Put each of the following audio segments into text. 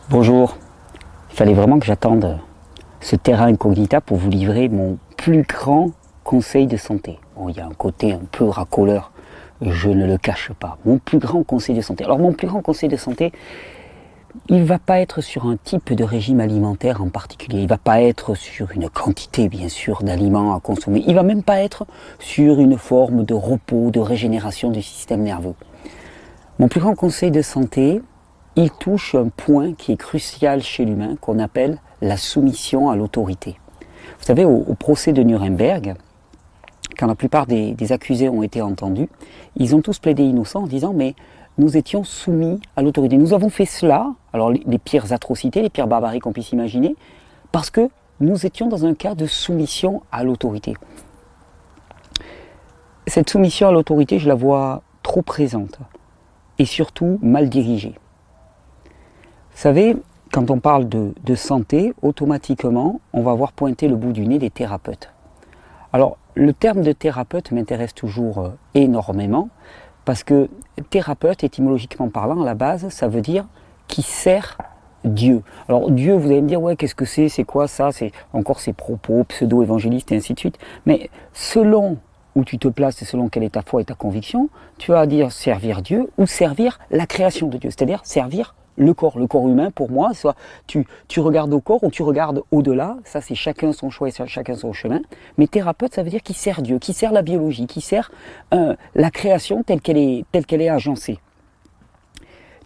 Bonjour, il fallait vraiment que j'attende ce terrain incognita pour vous livrer mon plus grand conseil de santé. Bon, il y a un côté un peu racoleur, je ne le cache pas. Mon plus grand conseil de santé. Alors mon plus grand conseil de santé, il ne va pas être sur un type de régime alimentaire en particulier. Il ne va pas être sur une quantité, bien sûr, d'aliments à consommer. Il ne va même pas être sur une forme de repos, de régénération du système nerveux. Mon plus grand conseil de santé, il touche un point qui est crucial chez l'humain, qu'on appelle la soumission à l'autorité. Vous savez, au procès de Nuremberg, quand la plupart des accusés ont été entendus, ils ont tous plaidé innocents en disant « mais nous étions soumis à l'autorité. Nous avons fait cela, alors les pires atrocités, les pires barbaries qu'on puisse imaginer, parce que nous étions dans un cas de soumission à l'autorité. » Cette soumission à l'autorité, je la vois trop présente et surtout mal dirigée. Vous savez, quand on parle de santé, automatiquement, on va voir pointer le bout du nez des thérapeutes. Alors, le terme de thérapeute m'intéresse toujours énormément, parce que thérapeute, étymologiquement parlant, à la base, ça veut dire qui sert Dieu. Alors, Dieu, vous allez me dire, ouais, qu'est-ce que c'est quoi ça? C'est encore ces propos pseudo-évangélistes et ainsi de suite. Mais selon où tu te places et selon quelle est ta foi et ta conviction, tu vas dire servir Dieu ou servir la création de Dieu, c'est-à-dire servir le corps humain pour moi, soit tu regardes au corps ou tu regardes au-delà, ça c'est chacun son choix et chacun son chemin, mais thérapeute ça veut dire qui sert Dieu, qui sert la biologie, qui sert la création telle qu'elle est agencée.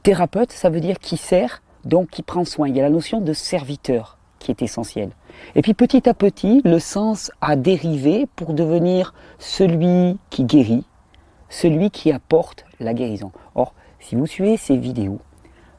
Thérapeute ça veut dire qui sert, donc qui prend soin, il y a la notion de serviteur qui est essentielle. Et puis petit à petit, le sens a dérivé pour devenir celui qui guérit, celui qui apporte la guérison. Or, si vous suivez ces vidéos,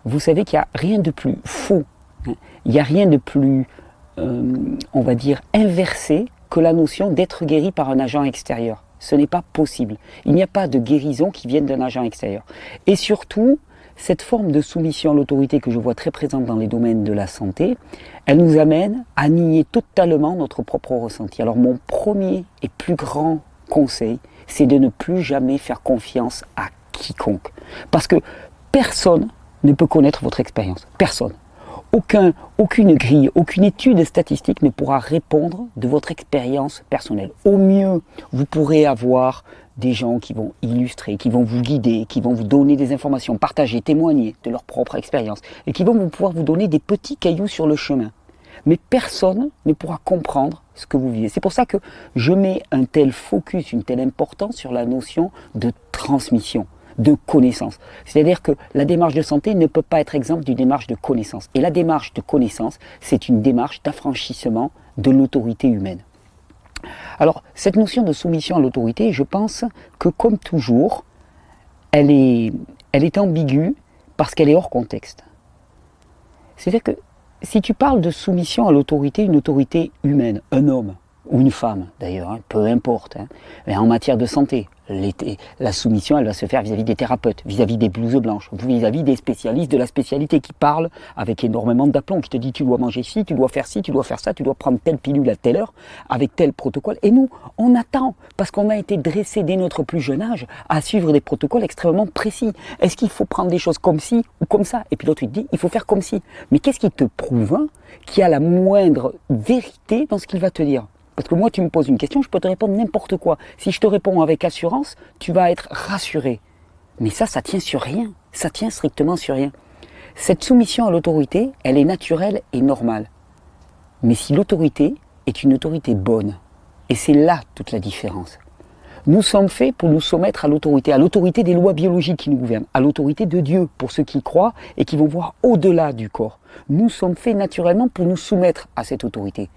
vous savez qu'il n'y a rien de plus faux, hein, il n'y a rien de plus, on va dire, inversé que la notion d'être guéri par un agent extérieur. Ce n'est pas possible. Il n'y a pas de guérison qui vienne d'un agent extérieur. Et surtout, cette forme de soumission à l'autorité que je vois très présente dans les domaines de la santé, elle nous amène à nier totalement notre propre ressenti. Alors mon premier et plus grand conseil, c'est de ne plus jamais faire confiance à quiconque. Parce que personne ne peut connaître votre expérience. Personne. Aucune grille, aucune étude statistique ne pourra répondre de votre expérience personnelle. Au mieux, vous pourrez avoir des gens qui vont illustrer, qui vont vous guider, qui vont vous donner des informations, partager, témoigner de leur propre expérience et qui vont pouvoir vous donner des petits cailloux sur le chemin. Mais personne ne pourra comprendre ce que vous vivez. C'est pour ça que je mets un tel focus, une telle importance sur la notion de transmission, de connaissance. C'est-à-dire que la démarche de santé ne peut pas être exempte d'une démarche de connaissance. Et la démarche de connaissance, c'est une démarche d'affranchissement de l'autorité humaine. Alors, cette notion de soumission à l'autorité, je pense que comme toujours, elle est ambiguë parce qu'elle est hors contexte. C'est-à-dire que si tu parles de soumission à l'autorité, une autorité humaine, un homme ou une femme d'ailleurs, hein, peu importe, hein, mais en matière de santé, la soumission elle va se faire vis-à-vis des thérapeutes, vis-à-vis des blouses blanches, vis-à-vis des spécialistes de la spécialité qui parlent avec énormément d'aplomb, qui te dit tu dois manger ci, tu dois faire ci, tu dois faire ça, tu dois prendre telle pilule à telle heure, avec tel protocole. Et nous, on attend, parce qu'on a été dressé dès notre plus jeune âge à suivre des protocoles extrêmement précis. Est-ce qu'il faut prendre des choses comme ci ou comme ça? Et puis l'autre il te dit il faut faire comme ci. Mais qu'est-ce qui te prouve qu'il y a la moindre vérité dans ce qu'il va te dire? Parce que moi, tu me poses une question, je peux te répondre n'importe quoi. Si je te réponds avec assurance, tu vas être rassuré. Mais ça tient sur rien. Ça tient strictement sur rien. Cette soumission à l'autorité, elle est naturelle et normale. Mais si l'autorité est une autorité bonne, et c'est là toute la différence. Nous sommes faits pour nous soumettre à l'autorité des lois biologiques qui nous gouvernent, à l'autorité de Dieu, pour ceux qui croient et qui vont voir au-delà du corps. Nous sommes faits naturellement pour nous soumettre à cette autorité.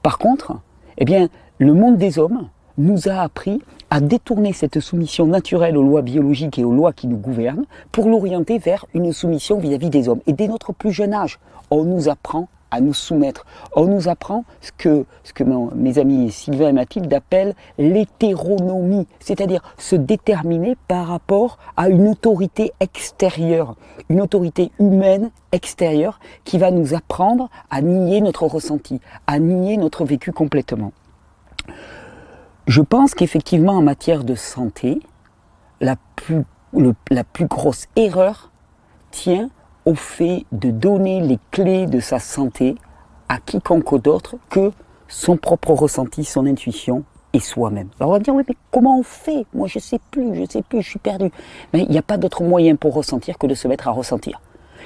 Par contre, eh bien, le monde des hommes nous a appris à détourner cette soumission naturelle aux lois biologiques et aux lois qui nous gouvernent pour l'orienter vers une soumission vis-à-vis des hommes. Et dès notre plus jeune âge, on nous apprend à nous soumettre. On nous apprend ce que mes amis Sylvain et Mathilde appellent l'hétéronomie, c'est-à-dire se déterminer par rapport à une autorité extérieure, une autorité humaine extérieure qui va nous apprendre à nier notre ressenti, à nier notre vécu complètement. Je pense qu'effectivement en matière de santé, la plus grosse erreur tient au fait de donner les clés de sa santé à quiconque d'autre que son propre ressenti, son intuition et soi-même. Alors on va dire, oui, mais comment on fait? Moi je sais plus, je suis perdu. Mais il n'y a pas d'autre moyen pour ressentir que de se mettre à ressentir.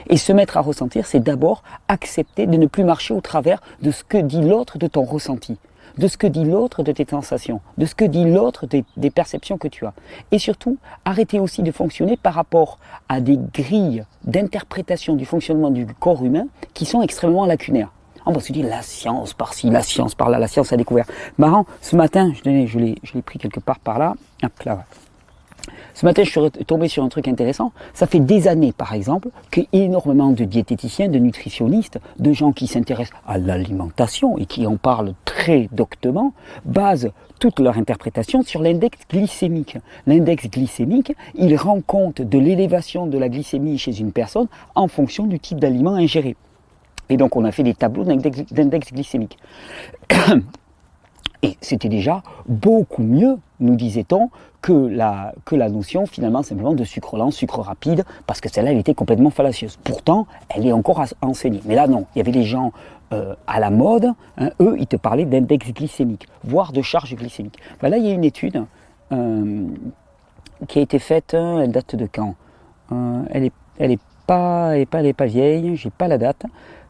Et se mettre à ressentir, c'est d'abord accepter de ne plus marcher au travers de ce que dit l'autre de ton ressenti, de ce que dit l'autre de tes sensations, de ce que dit l'autre des perceptions que tu as. Et surtout, arrêter aussi de fonctionner par rapport à des grilles d'interprétation du fonctionnement du corps humain qui sont extrêmement lacunaires. On va se dire la science par-ci, la science par-là, la science a découvert. Marrant, ce matin, je l'ai pris quelque part par là, hop là. Ce matin, je suis tombé sur un truc intéressant. Ça fait des années, par exemple, qu'énormément de diététiciens, de nutritionnistes, de gens qui s'intéressent à l'alimentation et qui en parlent très doctement, basent toute leur interprétation sur l'index glycémique. L'index glycémique, il rend compte de l'élévation de la glycémie chez une personne en fonction du type d'aliment ingéré. Et donc, on a fait des tableaux d'index glycémique. Et c'était déjà beaucoup mieux, nous disait-on, que la notion finalement simplement de sucre lent, sucre rapide, parce que celle-là, elle était complètement fallacieuse. Pourtant, elle est encore enseignée. Mais là, non, il y avait des gens à la mode, hein, eux, ils te parlaient d'index glycémique, voire de charge glycémique. Ben là, il y a une étude qui a été faite, elle date de quand? Elle est pas vieille, j'ai pas la date.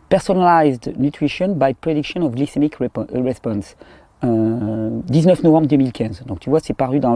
Personalized Nutrition by Prediction of Glycemic Response. 19 novembre 2015. Donc tu vois, c'est paru dans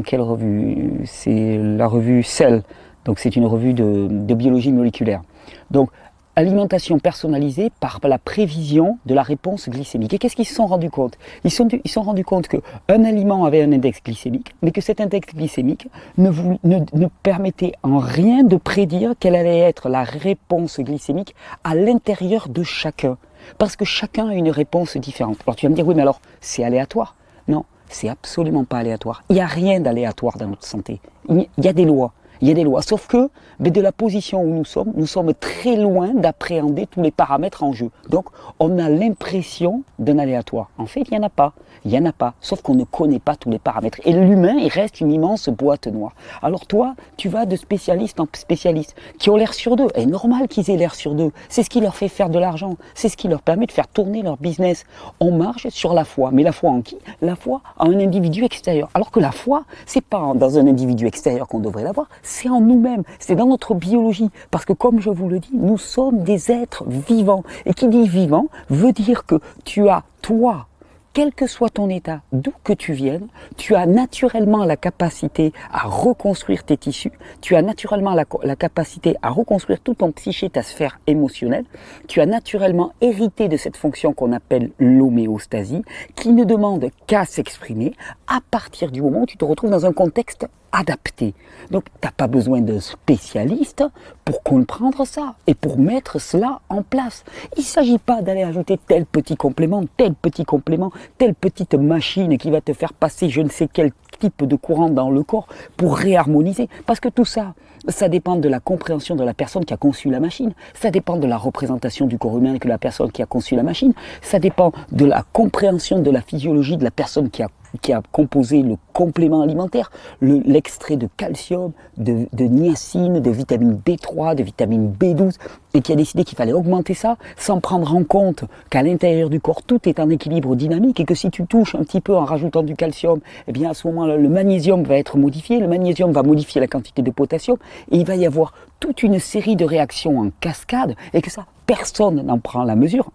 quelle revue? C'est la revue Cell. Donc c'est une revue de biologie moléculaire. Donc alimentation personnalisée par la prévision de la réponse glycémique. Et qu'est-ce qu'ils se sont rendus compte? Ils se sont rendus compte qu'un aliment avait un index glycémique, mais que cet index glycémique ne permettait en rien de prédire quelle allait être la réponse glycémique à l'intérieur de chacun. Parce que chacun a une réponse différente. Alors tu vas me dire, oui, mais alors c'est aléatoire. Non, c'est absolument pas aléatoire. Il n'y a rien d'aléatoire dans notre santé. Il y a des lois. Il y a des lois, sauf que de la position où nous sommes très loin d'appréhender tous les paramètres en jeu. Donc, on a l'impression d'un aléatoire. En fait, il n'y en a pas. Il n'y en a pas, sauf qu'on ne connaît pas tous les paramètres. Et l'humain, il reste une immense boîte noire. Alors toi, tu vas de spécialiste en spécialiste, qui ont l'air sur d'eux. Et normal qu'ils aient l'air sur d'eux. C'est ce qui leur fait faire de l'argent. C'est ce qui leur permet de faire tourner leur business. On marche sur la foi. Mais la foi en qui? La foi en un individu extérieur. Alors que la foi, c'est pas dans un individu extérieur qu'on devrait l'avoir, c'est en nous-mêmes, c'est dans notre biologie. Parce que comme je vous le dis, nous sommes des êtres vivants. Et qui dit vivant veut dire que tu as, toi, quel que soit ton état, d'où que tu viennes, tu as naturellement la capacité à reconstruire tes tissus, tu as naturellement la capacité à reconstruire tout ton psyché, ta sphère émotionnelle, tu as naturellement hérité de cette fonction qu'on appelle l'homéostasie, qui ne demande qu'à s'exprimer à partir du moment où tu te retrouves dans un contexte adapté. Donc, tu n'as pas besoin d'un spécialiste pour comprendre ça et pour mettre cela en place. Il ne s'agit pas d'aller ajouter tel petit complément, telle petite machine qui va te faire passer je ne sais quel type de courant dans le corps pour réharmoniser. Parce que tout ça, ça dépend de la compréhension de la personne qui a conçu la machine. Ça dépend de la représentation du corps humain que la personne qui a conçu la machine. Ça dépend de la compréhension de la physiologie de la personne qui a composé le complément alimentaire, l'extrait de calcium, de niacine, de vitamine B3, de vitamine B12, et qui a décidé qu'il fallait augmenter ça sans prendre en compte qu'à l'intérieur du corps, tout est en équilibre dynamique et que si tu touches un petit peu en rajoutant du calcium, eh bien à ce moment-là, le magnésium va être modifié, le magnésium va modifier la quantité de potassium et il va y avoir toute une série de réactions en cascade et que ça, personne n'en prend la mesure.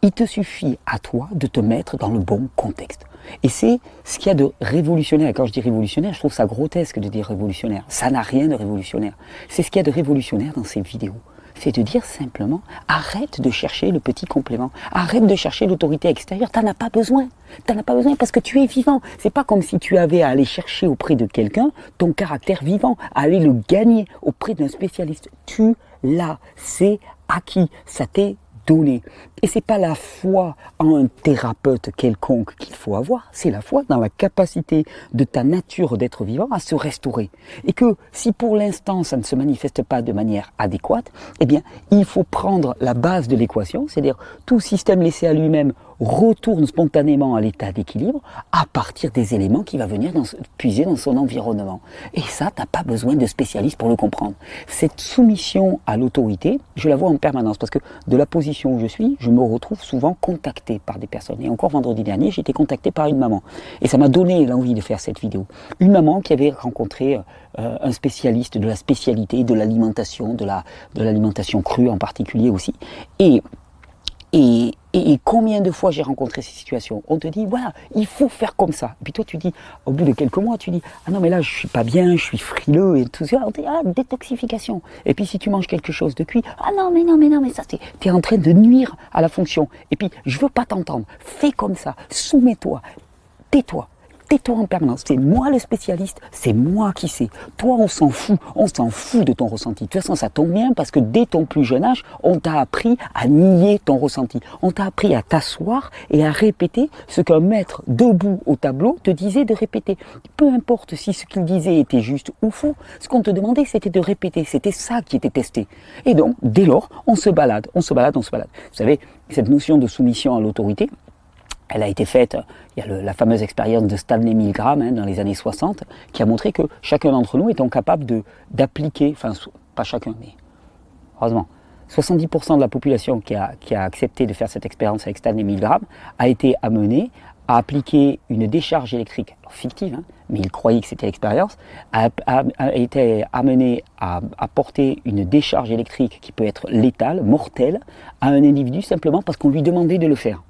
Il te suffit à toi de te mettre dans le bon contexte. Et c'est ce qu'il y a de révolutionnaire. Et quand je dis révolutionnaire, je trouve ça grotesque de dire révolutionnaire. Ça n'a rien de révolutionnaire. C'est ce qu'il y a de révolutionnaire dans ces vidéos. C'est de dire simplement, arrête de chercher le petit complément. Arrête de chercher l'autorité extérieure. T'en as pas besoin. T'en as pas besoin parce que tu es vivant. C'est pas comme si tu avais à aller chercher auprès de quelqu'un ton caractère vivant, à aller le gagner auprès d'un spécialiste. Tu l'as. C'est acquis. Ça t'est donné. Et c'est pas la foi en un thérapeute quelconque qu'il faut avoir, c'est la foi dans la capacité de ta nature d'être vivant à se restaurer. Et que si pour l'instant ça ne se manifeste pas de manière adéquate, eh bien il faut prendre la base de l'équation, c'est-à-dire tout système laissé à lui-même retourne spontanément à l'état d'équilibre à partir des éléments qu'il va venir puiser dans son environnement. Et ça, tu n'as pas besoin de spécialiste pour le comprendre. Cette soumission à l'autorité, je la vois en permanence parce que de la position où je suis, je me retrouve souvent contacté par des personnes. Et encore vendredi dernier, j'ai été contacté par une maman. Et ça m'a donné l'envie de faire cette vidéo. Une maman qui avait rencontré un spécialiste de la spécialité, de l'alimentation, de l'alimentation crue en particulier aussi. Et combien de fois j'ai rencontré ces situations? On te dit, voilà, il faut faire comme ça. Et puis toi, tu dis, au bout de quelques mois, tu dis, ah non, mais là, je suis pas bien, je suis frileux et tout ça. On te dit, ah, détoxification. Et puis si tu manges quelque chose de cuit, ah non, mais ça, t'es en train de nuire à la fonction. Et puis, je veux pas t'entendre. Fais comme ça. Soumets-toi. Tais-toi. Tais-toi en permanence. C'est moi le spécialiste, c'est moi qui sais. Toi, on s'en fout de ton ressenti. De toute façon, ça tombe bien parce que dès ton plus jeune âge, on t'a appris à nier ton ressenti. On t'a appris à t'asseoir et à répéter ce qu'un maître debout au tableau te disait de répéter. Peu importe si ce qu'il disait était juste ou faux, ce qu'on te demandait, c'était de répéter. C'était ça qui était testé. Et donc, dès lors, on se balade. Vous savez, cette notion de soumission à l'autorité, elle a été faite, il y a la fameuse expérience de Stanley Milgram dans les années 60, qui a montré que chacun d'entre nous étant capable d'appliquer, enfin pas chacun, mais heureusement, 70% de la population qui a accepté de faire cette expérience avec Stanley Milgram a été amenée à appliquer une décharge électrique, alors fictive, mais il croyait que c'était l'expérience, a été amené à apporter une décharge électrique qui peut être létale, mortelle, à un individu simplement parce qu'on lui demandait de le faire.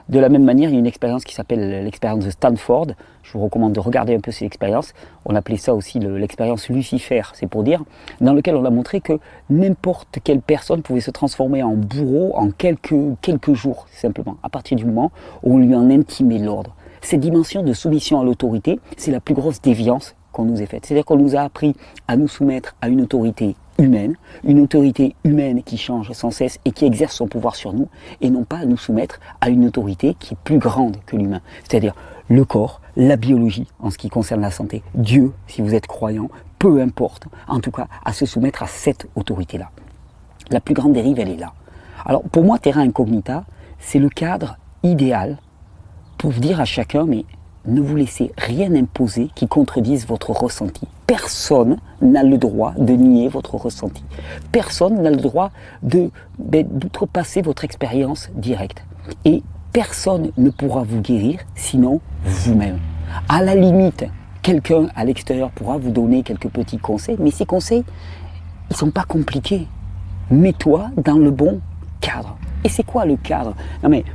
De la même manière, il y a une expérience qui s'appelle l'expérience de Stanford. Je vous recommande de regarder un peu ces expériences. On appelait ça aussi l'expérience Lucifer, c'est pour dire, dans lequel on a montré que n'importe quelle personne pouvait se transformer en bourreau en quelques jours, simplement, à partir du moment où on lui en intimait l'ordre. Cette dimension de soumission à l'autorité, c'est la plus grosse déviance qu'on nous ait faite. C'est-à-dire qu'on nous a appris à nous soumettre à une autorité humaine qui change sans cesse et qui exerce son pouvoir sur nous, et non pas à nous soumettre à une autorité qui est plus grande que l'humain, c'est-à-dire le corps, la biologie en ce qui concerne la santé, Dieu si vous êtes croyant, peu importe, en tout cas à se soumettre à cette autorité-là. La plus grande dérive, elle est là. Alors pour moi, Terra Incognita, c'est le cadre idéal pour dire à chacun, mais ne vous laissez rien imposer qui contredise votre ressenti. Personne n'a le droit de nier votre ressenti. Personne n'a le droit d'outrepasser votre expérience directe. Et personne ne pourra vous guérir sinon vous-même. À la limite, quelqu'un à l'extérieur pourra vous donner quelques petits conseils, mais ces conseils, ils ne sont pas compliqués. Mets-toi dans le bon cadre. Et c'est quoi le cadre? Non mais,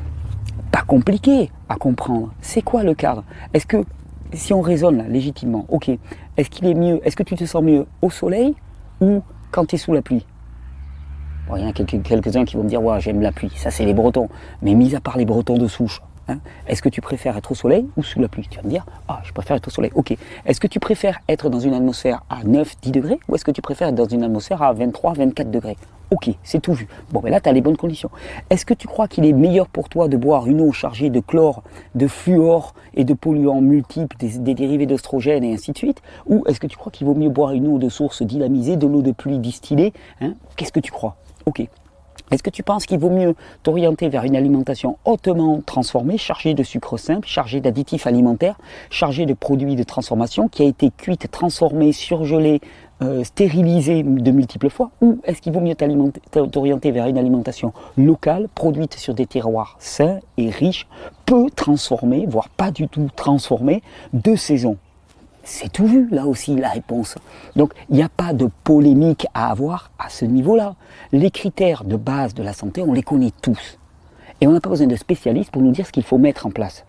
pas compliqué à comprendre. C'est quoi le cadre? Est-ce que, si on raisonne là, légitimement, ok, est-ce qu'il est mieux, est-ce que tu te sens mieux au soleil ou quand tu es sous la pluie? Bon, il y en a quelques-uns qui vont me dire, ouais, j'aime la pluie, ça c'est les Bretons. Mais mis à part les Bretons de souche, est-ce que tu préfères être au soleil ou sous la pluie? Tu vas me dire, ah, je préfère être au soleil. Ok. Est-ce que tu préfères être dans une atmosphère à 9-10 degrés ou est-ce que tu préfères être dans une atmosphère à 23-24 degrés? Ok, c'est tout vu. Bon, ben là, tu as les bonnes conditions. Est-ce que tu crois qu'il est meilleur pour toi de boire une eau chargée de chlore, de fluor et de polluants multiples, des dérivés d'oestrogène et ainsi de suite? Ou est-ce que tu crois qu'il vaut mieux boire une eau de source dynamisée, de l'eau de pluie distillée? Qu'est-ce que tu crois? Ok. Est-ce que tu penses qu'il vaut mieux t'orienter vers une alimentation hautement transformée, chargée de sucre simple, chargée d'additifs alimentaires, chargée de produits de transformation, qui a été cuite, transformée, surgelée, stérilisée de multiples fois? Ou est-ce qu'il vaut mieux t'orienter vers une alimentation locale, produite sur des terroirs sains et riches, peu transformée, voire pas du tout transformée, de saison? C'est tout vu, là aussi, la réponse. Donc, il n'y a pas de polémique à avoir à ce niveau-là. Les critères de base de la santé, on les connaît tous. Et on n'a pas besoin de spécialistes pour nous dire ce qu'il faut mettre en place.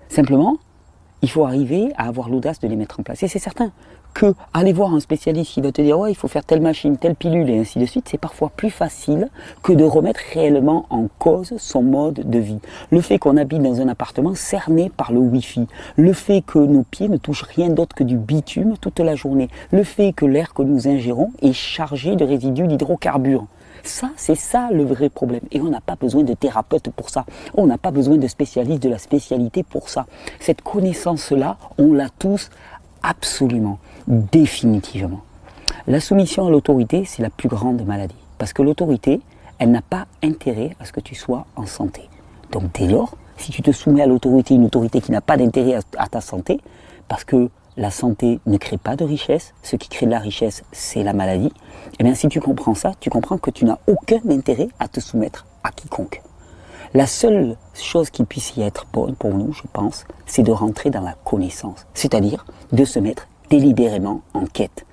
Simplement, il faut arriver à avoir l'audace de les mettre en place. Et c'est certain que aller voir un spécialiste qui va te dire « ouais, il faut faire telle machine, telle pilule » et ainsi de suite, c'est parfois plus facile que de remettre réellement en cause son mode de vie. Le fait qu'on habite dans un appartement cerné par le Wi-Fi, le fait que nos pieds ne touchent rien d'autre que du bitume toute la journée, le fait que l'air que nous ingérons est chargé de résidus d'hydrocarbures. Ça, c'est ça le vrai problème. Et on n'a pas besoin de thérapeute pour ça. On n'a pas besoin de spécialiste de la spécialité pour ça. Cette connaissance-là, on l'a tous absolument, définitivement. La soumission à l'autorité, c'est la plus grande maladie. Parce que l'autorité, elle n'a pas intérêt à ce que tu sois en santé. Donc dès lors, si tu te soumets à l'autorité, une autorité qui n'a pas d'intérêt à ta santé, parce que la santé ne crée pas de richesse, ce qui crée de la richesse, c'est la maladie, eh bien si tu comprends ça, tu comprends que tu n'as aucun intérêt à te soumettre à quiconque. La seule chose qui puisse y être bonne pour nous, je pense, c'est de rentrer dans la connaissance, c'est-à-dire de se mettre délibérément en quête,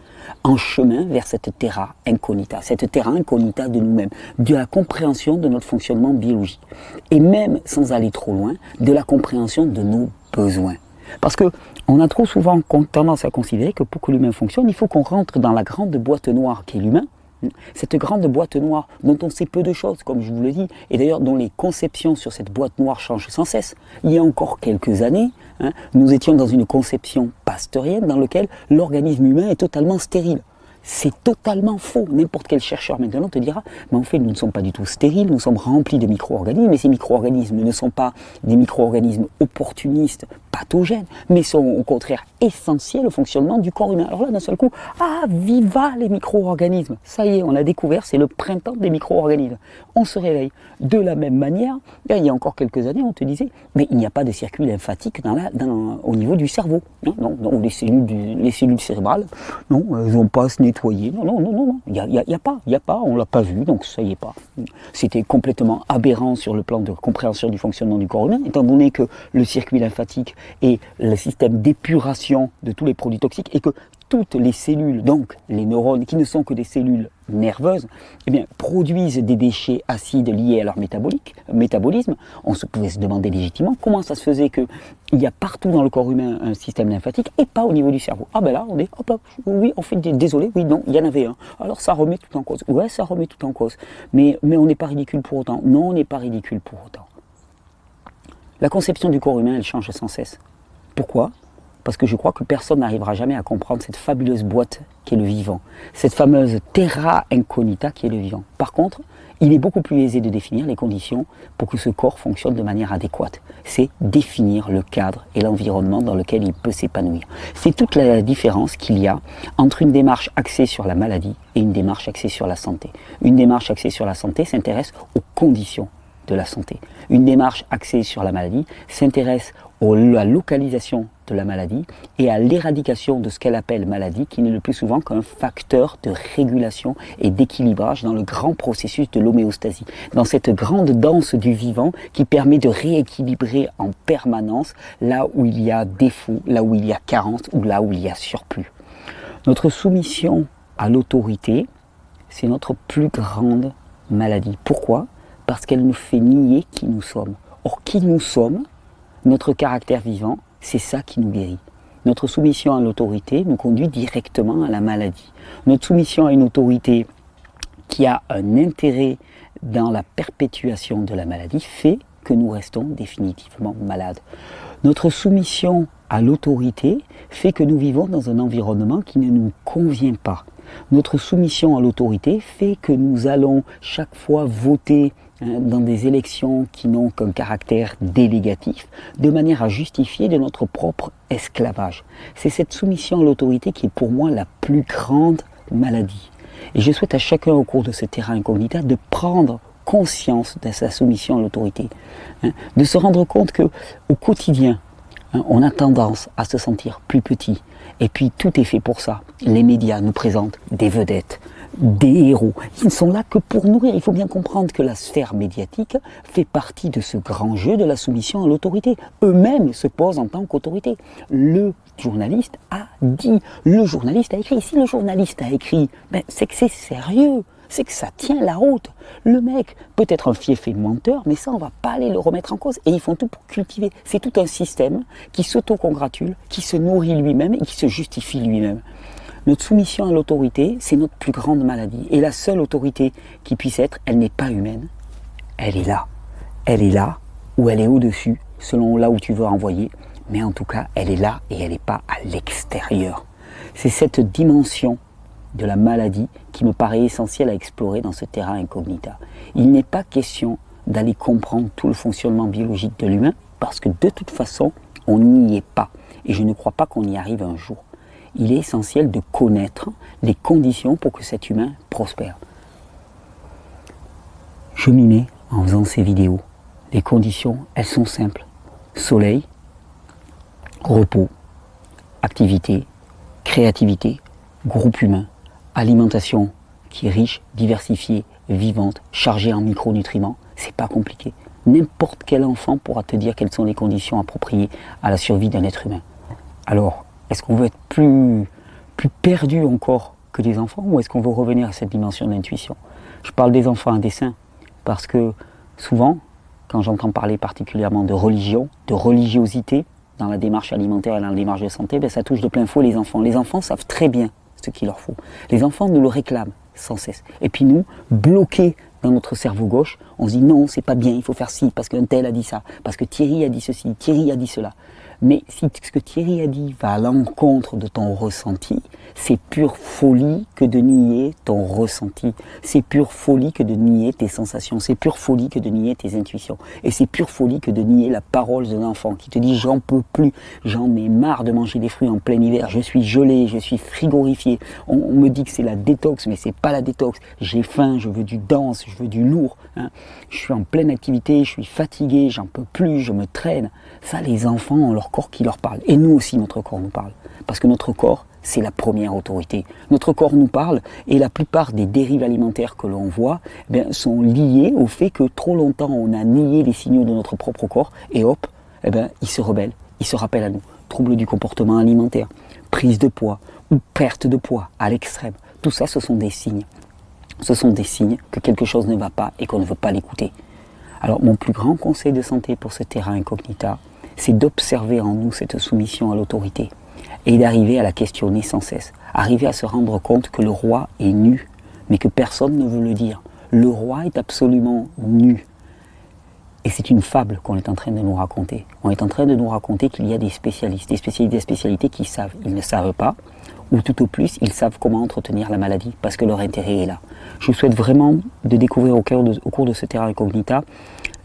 en chemin vers cette terra incognita de nous-mêmes, de la compréhension de notre fonctionnement biologique, et même sans aller trop loin, de la compréhension de nos besoins. Parce que on a trop souvent tendance à considérer que pour que l'humain fonctionne, il faut qu'on rentre dans la grande boîte noire qu'est l'humain, cette grande boîte noire dont on sait peu de choses, comme je vous le dis, et d'ailleurs dont les conceptions sur cette boîte noire changent sans cesse. Il y a encore quelques années, nous étions dans une conception pasteurienne dans laquelle l'organisme humain est totalement stérile. C'est totalement faux. N'importe quel chercheur maintenant te dira, mais en fait nous ne sommes pas du tout stériles, nous sommes remplis de micro-organismes, et ces micro-organismes ne sont pas des micro-organismes opportunistes, pathogènes, mais sont au contraire essentiels au fonctionnement du corps humain. Alors là, d'un seul coup, viva les micro-organismes. Ça y est, on a découvert, c'est le printemps des micro-organismes. On se réveille. De la même manière, il y a encore quelques années, on te disait, mais il n'y a pas de circuit lymphatique au niveau du cerveau. Non, les cellules cérébrales, non, elles n'ont pas à se nettoyer. Non, il n'y a pas, on ne l'a pas vu, donc ça y est pas. C'était complètement aberrant sur le plan de compréhension du fonctionnement du corps humain, étant donné que le circuit lymphatique est le système d'épuration de tous les produits toxiques et que toutes les cellules, donc les neurones, qui ne sont que des cellules nerveuses, eh bien, produisent des déchets acides liés à leur métabolisme. On pouvait se demander légitimement comment ça se faisait qu'il y a partout dans le corps humain un système lymphatique et pas au niveau du cerveau. Ah ben là, on est, hop, hop, oui, on fait désolé, oui, non, il y en avait un. Alors ça remet tout en cause. Ouais, ça remet tout en cause. Mais on n'est pas ridicule pour autant. Non, on n'est pas ridicule pour autant. La conception du corps humain, elle change sans cesse. Pourquoi ? Parce que je crois que personne n'arrivera jamais à comprendre cette fabuleuse boîte qui est le vivant, cette fameuse terra incognita qui est le vivant. Par contre, il est beaucoup plus aisé de définir les conditions pour que ce corps fonctionne de manière adéquate. C'est définir le cadre et l'environnement dans lequel il peut s'épanouir. C'est toute la différence qu'il y a entre une démarche axée sur la maladie et une démarche axée sur la santé. Une démarche axée sur la santé s'intéresse aux conditions de la santé. Une démarche axée sur la maladie s'intéresse à la localisation de la maladie et à l'éradication de ce qu'elle appelle maladie, qui n'est le plus souvent qu'un facteur de régulation et d'équilibrage dans le grand processus de l'homéostasie, dans cette grande danse du vivant qui permet de rééquilibrer en permanence là où il y a défaut, là où il y a carence ou là où il y a surplus. Notre soumission à l'autorité, c'est notre plus grande maladie. Pourquoi ? Parce qu'elle nous fait nier qui nous sommes. Or, qui nous sommes, notre caractère vivant, c'est ça qui nous guérit. Notre soumission à l'autorité nous conduit directement à la maladie. Notre soumission à une autorité qui a un intérêt dans la perpétuation de la maladie fait que nous restons définitivement malades. Notre soumission à l'autorité fait que nous vivons dans un environnement qui ne nous convient pas. Notre soumission à l'autorité fait que nous allons chaque fois voter dans des élections qui n'ont qu'un caractère délégatif, de manière à justifier de notre propre esclavage. C'est cette soumission à l'autorité qui est pour moi la plus grande maladie. Et je souhaite à chacun au cours de ce terrain incognita de prendre conscience de sa soumission à l'autorité, de se rendre compte que au quotidien, on a tendance à se sentir plus petit. Et puis tout est fait pour ça. Les médias nous présentent des vedettes, des héros. Ils ne sont là que pour nourrir. Il faut bien comprendre que la sphère médiatique fait partie de ce grand jeu de la soumission à l'autorité. Eux-mêmes se posent en tant qu'autorité. Le journaliste a dit, le journaliste a écrit. Si le journaliste a écrit, c'est que c'est sérieux. C'est que ça tient la route. Le mec peut être un fiefé menteur, mais ça, on ne va pas aller le remettre en cause. Et ils font tout pour cultiver. C'est tout un système qui s'auto-congratule, qui se nourrit lui-même et qui se justifie lui-même. Notre soumission à l'autorité, c'est notre plus grande maladie. Et la seule autorité qui puisse être, elle n'est pas humaine. Elle est là. Elle est là ou elle est au-dessus, selon là où tu veux renvoyer. Mais en tout cas, elle est là et elle n'est pas à l'extérieur. C'est cette dimension de la maladie qui me paraît essentielle à explorer dans ce terrain incognita. Il n'est pas question d'aller comprendre tout le fonctionnement biologique de l'humain, parce que de toute façon, on n'y est pas. Et je ne crois pas qu'on y arrive un jour. Il est essentiel de connaître les conditions pour que cet humain prospère. Je m'y mets en faisant ces vidéos. Les conditions, elles sont simples. Soleil, repos, activité, créativité, groupe humain, alimentation qui est riche, diversifiée, vivante, chargée en micronutriments. C'est pas compliqué. N'importe quel enfant pourra te dire quelles sont les conditions appropriées à la survie d'un être humain. Alors, est-ce qu'on veut être plus perdu encore que les enfants, ou est-ce qu'on veut revenir à cette dimension d'intuition? Je parle des enfants à dessein parce que souvent, quand j'entends parler particulièrement de religion, de religiosité dans la démarche alimentaire et dans la démarche de santé, ben ça touche de plein fouet les enfants. Les enfants savent très bien ce qu'il leur faut. Les enfants nous le réclament sans cesse. Et puis nous, bloqués dans notre cerveau gauche, on se dit non, c'est pas bien, il faut faire ci, parce qu'un tel a dit ça, parce que Thierry a dit ceci, Thierry a dit cela. Mais si ce que Thierry a dit va à l'encontre de ton ressenti, c'est pure folie que de nier ton ressenti. C'est pure folie que de nier tes sensations. C'est pure folie que de nier tes intuitions. Et c'est pure folie que de nier la parole d'un enfant qui te dit j'en peux plus, j'en ai marre de manger des fruits en plein hiver, je suis gelé, je suis frigorifié. On me dit que c'est la détox, mais c'est pas la détox. J'ai faim, je veux du dense, je veux du lourd. Hein. Je suis en pleine activité, je suis fatigué, j'en peux plus, je me traîne. Ça, les enfants ont leur corps qui leur parle. Et nous aussi, notre corps nous parle. Parce que notre corps, c'est la première autorité. Notre corps nous parle et la plupart des dérives alimentaires que l'on voit sont liées au fait que trop longtemps on a nié les signaux de notre propre corps et hop, il se rebelle, il se rappelle à nous. Troubles du comportement alimentaire, prise de poids ou perte de poids à l'extrême. Tout ça, ce sont des signes. Ce sont des signes que quelque chose ne va pas et qu'on ne veut pas l'écouter. Alors mon plus grand conseil de santé pour ce terrain incognita, c'est d'observer en nous cette soumission à l'autorité et d'arriver à la questionner sans cesse, arriver à se rendre compte que le roi est nu, mais que personne ne veut le dire. Le roi est absolument nu. Et c'est une fable qu'on est en train de nous raconter. On est en train de nous raconter qu'il y a des spécialistes, des spécialités qui savent. Ils ne savent pas, ou tout au plus, ils savent comment entretenir la maladie, parce que leur intérêt est là. Je vous souhaite vraiment de découvrir au cours de ce terrain incognita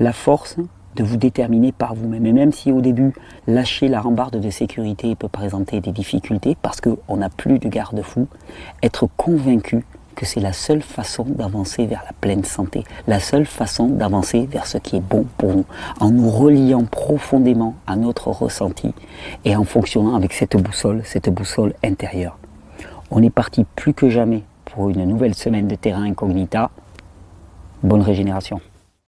la force de vous déterminer par vous-même. Et même si au début, lâcher la rambarde de sécurité peut présenter des difficultés, parce qu'on n'a plus de garde-fou, être convaincu que c'est la seule façon d'avancer vers la pleine santé, la seule façon d'avancer vers ce qui est bon pour nous, en nous reliant profondément à notre ressenti et en fonctionnant avec cette boussole intérieure. On est parti plus que jamais pour une nouvelle semaine de terrain incognita. Bonne régénération.